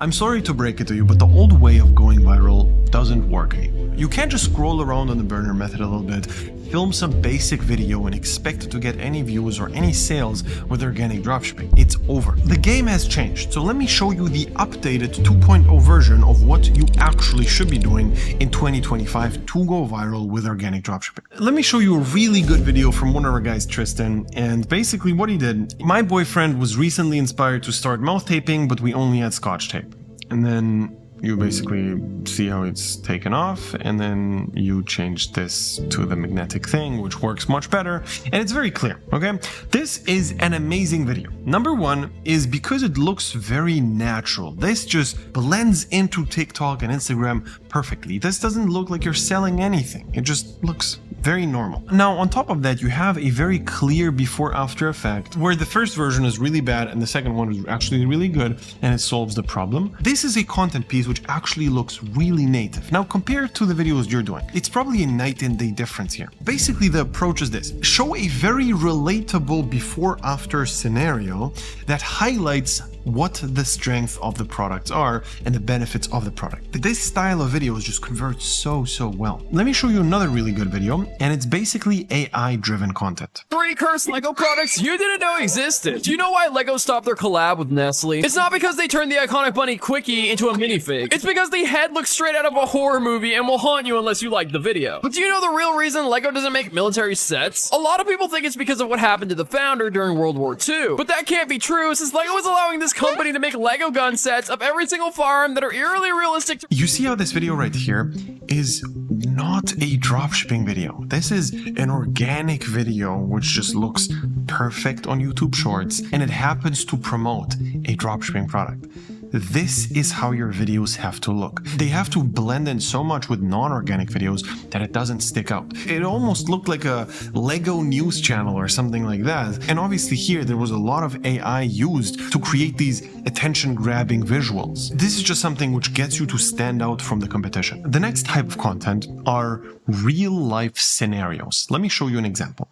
I'm sorry to break it to you, but the old way of going viral doesn't work anymore. You can't just scroll around on the burner method a little bit, film some basic video and expect to get any views or any sales with organic dropshipping. It's over. The game has changed, so let me show you the updated 2.0 version of what you actually should be doing in 2025 to go viral with organic dropshipping. Let me show you a really good video from one of our guys, Tristan, and basically what he did. My boyfriend was recently inspired to start mouth taping, but we only had Scotch tape. And then you basically see how it's taken off, and then you change this to the magnetic thing, which works much better, and it's very clear, okay? This is an amazing video. Number one is because it looks very natural. This just blends into TikTok and Instagram perfectly. This doesn't look like you're selling anything. It just looks very normal. Now, on top of that, you have a very clear before-after effect, where the first version is really bad and the second one is actually really good, and it solves the problem. This is a content piece which actually looks really native. Now, compared to the videos you're doing, it's probably a night and day difference here. Basically, the approach is this. Show a very relatable before-after scenario that highlights what the strength of the products are and the benefits of the product. This style of videos just converts so well. Let me show you another really good video, and it's basically AI-driven content. 3 cursed Lego products you didn't know existed. Do you know why Lego stopped their collab with Nestle? It's not because they turned the iconic bunny Quickie into a minifig. It's because the head looks straight out of a horror movie and will haunt you unless you like the video. But do you know the real reason Lego doesn't make military sets? A lot of people think it's because of what happened to the founder during World War II. But that can't be true, since Lego is allowing this company to make Lego gun sets of every single farm that are eerily realistic. You see how this video right here is not a dropshipping video. This is an organic video which just looks perfect on YouTube Shorts, and it happens to promote a dropshipping product. This is how your videos have to look. They have to blend in so much with non-organic videos that it doesn't stick out. It almost looked like a Lego news channel or something like that. And obviously here there was a lot of AI used to create these attention-grabbing visuals. This is just something which gets you to stand out from the competition. The next type of content are real-life scenarios. Let me show you an example.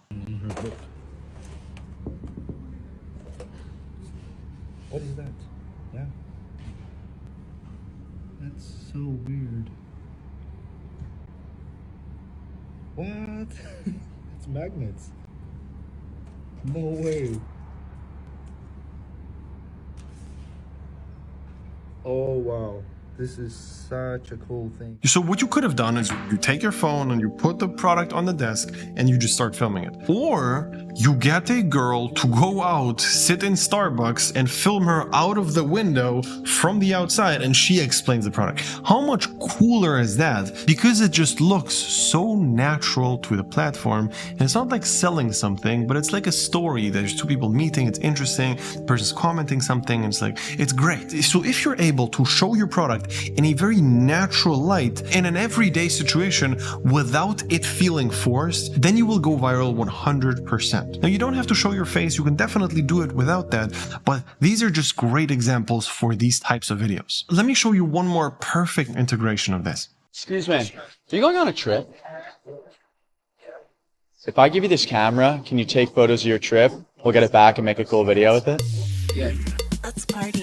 What is that? Yeah. That's so weird. What? It's magnets. No way. Oh wow. This is such a cool thing. So what you could have done is you take your phone and you put the product on the desk and you just start filming it. Or you get a girl to go out, sit in Starbucks and film her out of the window from the outside, and she explains the product. How much cooler is that? Because it just looks so natural to the platform, and it's not like selling something, but it's like a story. There's 2 people meeting, it's interesting, the person's commenting something, and it's great. So if you're able to show your product in a very natural light in an everyday situation without it feeling forced, then you will go viral 100%. Now, you don't have to show your face, you can definitely do it without that, but these are just great examples for these types of videos. Let me show you one more perfect integration of this. Excuse me, are you going on a trip? If I give you this camera, can you take photos of your trip? We'll get it back and make a cool video with it. Yeah. Let's party.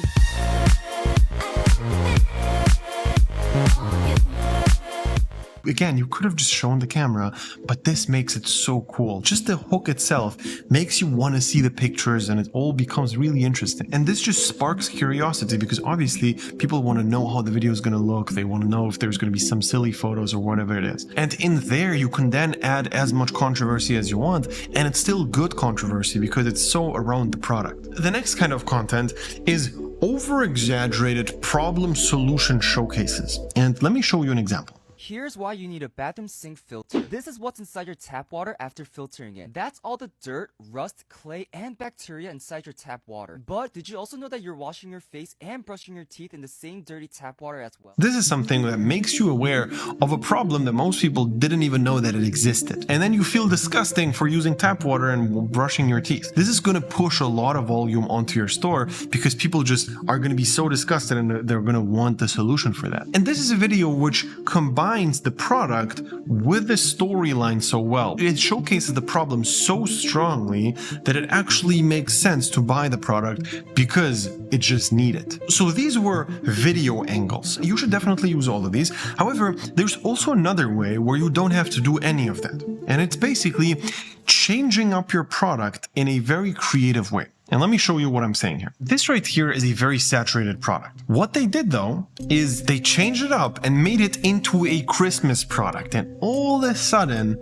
Again, you could have just shown the camera, but this makes it so cool. Just the hook itself makes you want to see the pictures, and it all becomes really interesting. And this just sparks curiosity, because obviously people want to know how the video is going to look. They want to know if there's going to be some silly photos or whatever it is. And in there, you can then add as much controversy as you want, and it's still good controversy because it's so around the product. The next kind of content is over-exaggerated problem-solution showcases. And let me show you an example. Here's why you need a bathroom sink filter. This is what's inside your tap water after filtering it. That's all the dirt, rust, clay, and bacteria inside your tap water. But did you also know that you're washing your face and brushing your teeth in the same dirty tap water as well? This is something that makes you aware of a problem that most people didn't even know that it existed. And then you feel disgusting for using tap water and brushing your teeth. This is going to push a lot of volume onto your store, because people just are going to be so disgusted and they're going to want the solution for that. And this is a video which combines combines the product with the storyline so well. It showcases the problem so strongly that it actually makes sense to buy the product because it just needed. So these were video angles. You should definitely use all of these. However, there's also another way where you don't have to do any of that. And it's basically changing up your product in a very creative way. And let me show you what I'm saying here. This right here is a very saturated product. What they did though, is they changed it up and made it into a Christmas product. And all of a sudden,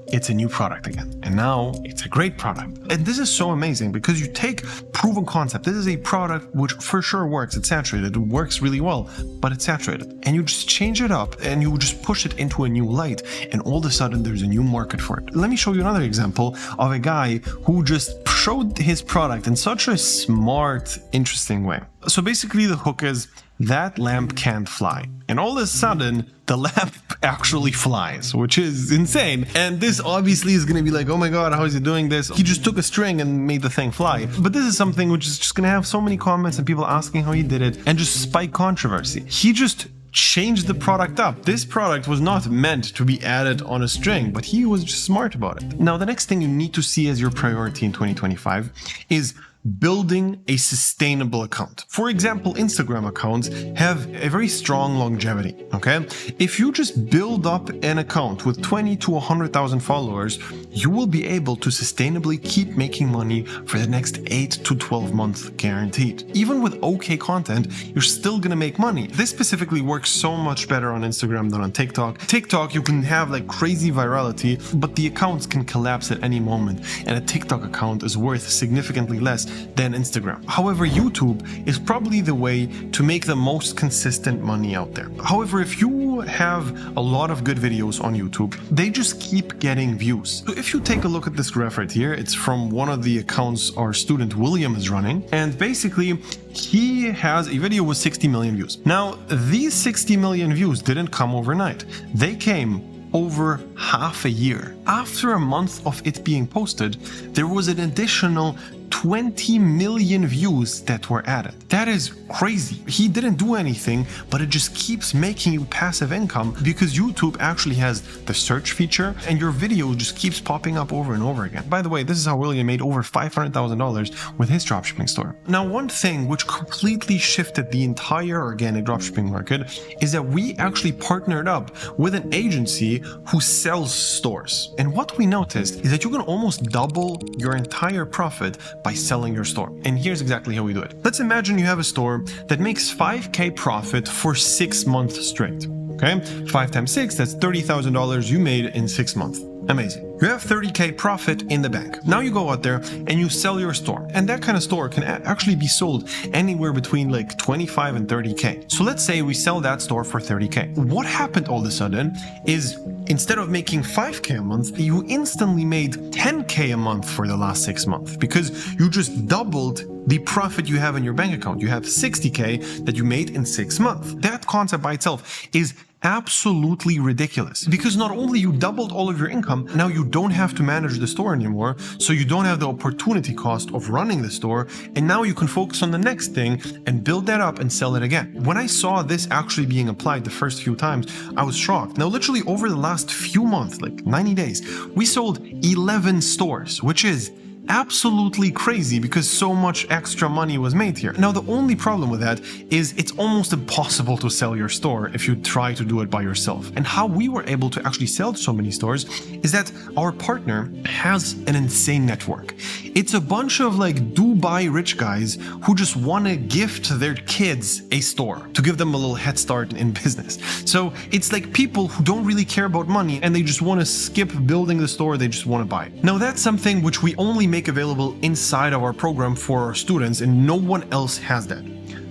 it's a new product again. And now it's a great product. And this is so amazing because you take proven concept. This is a product which for sure works. It's saturated. It works really well, but it's saturated. And you just change it up and you just push it into a new light. And all of a sudden there's a new market for it. Let me show you another example of a guy who just showed his product in such a smart, interesting way. So basically the hook is that lamp can't fly. And all of a sudden, the lamp actually flies, which is insane. And this obviously is going to be like, oh my God, how is he doing this? He just took a string and made the thing fly. But this is something which is just going to have so many comments and people asking how he did it and just spike controversy. He just changed the product up. This product was not meant to be added on a string, but he was just smart about it. Now, the next thing you need to see as your priority in 2025 is building a sustainable account. For example, Instagram accounts have a very strong longevity, okay? If you just build up an account with 20 to 100,000 followers, you will be able to sustainably keep making money for the next 8 to 12 months guaranteed. Even with okay content, you're still gonna make money. This specifically works so much better on Instagram than on TikTok. TikTok, you can have like crazy virality, but the accounts can collapse at any moment, and a TikTok account is worth significantly less than Instagram. However, YouTube is probably the way to make the most consistent money out there. However, if you have a lot of good videos on YouTube, they just keep getting views. So if you take a look at this graph right here, it's from one of the accounts our student William is running, and basically he has a video with 60 million views. Now, these 60 million views didn't come overnight. They came over half a year. After a month of it being posted, there was an additional 20 million views that were added. That is crazy. He didn't do anything, but it just keeps making you passive income because YouTube actually has the search feature and your video just keeps popping up over and over again. By the way, this is how William made over $500,000 with his dropshipping store. Now, one thing which completely shifted the entire organic dropshipping market is that we actually partnered up with an agency who sells stores. And what we noticed is that you can almost double your entire profit by selling your store. And here's exactly how we do it. Let's imagine you have a store that makes 5K profit for 6 months straight. Okay, 5 times 6, that's $30,000 you made in 6 months. Amazing. You have 30K profit in the bank. Now you go out there and you sell your store. And that kind of store can actually be sold anywhere between like 25 and 30K. So let's say we sell that store for 30K. What happened all of a sudden is instead of making 5K a month, you instantly made 10K a month for the last 6 months because you just doubled the profit you have in your bank account. You have 60K that you made in 6 months. That concept by itself is absolutely ridiculous because not only you doubled all of your income, now you don't have to manage the store anymore, so you don't have the opportunity cost of running the store, and now you can focus on the next thing and build that up and sell it again. When I saw this actually being applied the first few times, I was shocked. Now literally over the last few months, like 90 days, we sold 11 stores, which is absolutely crazy because so much extra money was made here. Now, the only problem with that is it's almost impossible to sell your store if you try to do it by yourself. And how we were able to actually sell so many stores is that our partner has an insane network. It's a bunch of like Dubai rich guys who just want to gift their kids a store to give them a little head start in business. So it's like people who don't really care about money and they just want to skip building the store, they just want to buy it. Now, that's something which we only make available inside of our program for our students, and no one else has that.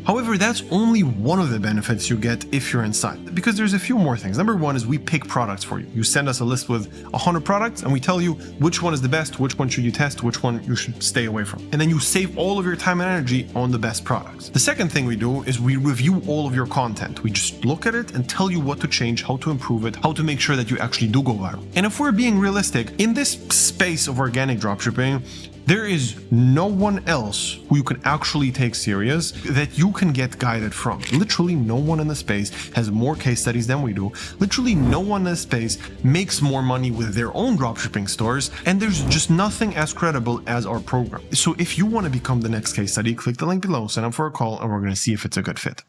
However, that's only one of the benefits you get if you're inside, because there's a few more things. Number one is we pick products for you. You send us a list with 100 products and we tell you which one is the best, which one should you test, which one you should stay away from. And then you save all of your time and energy on the best products. The second thing we do is we review all of your content. We just look at it and tell you what to change, how to improve it, how to make sure that you actually do go viral. And if we're being realistic, in this space of organic dropshipping, There is no one else who you can actually take serious that you can get guided from. Literally no one in the space has more case studies than we do. Literally no one in the space makes more money with their own dropshipping stores, and there's just nothing as credible as our program. So if you want to become the next case study, click the link below, sign up for a call, and we're going to see if it's a good fit.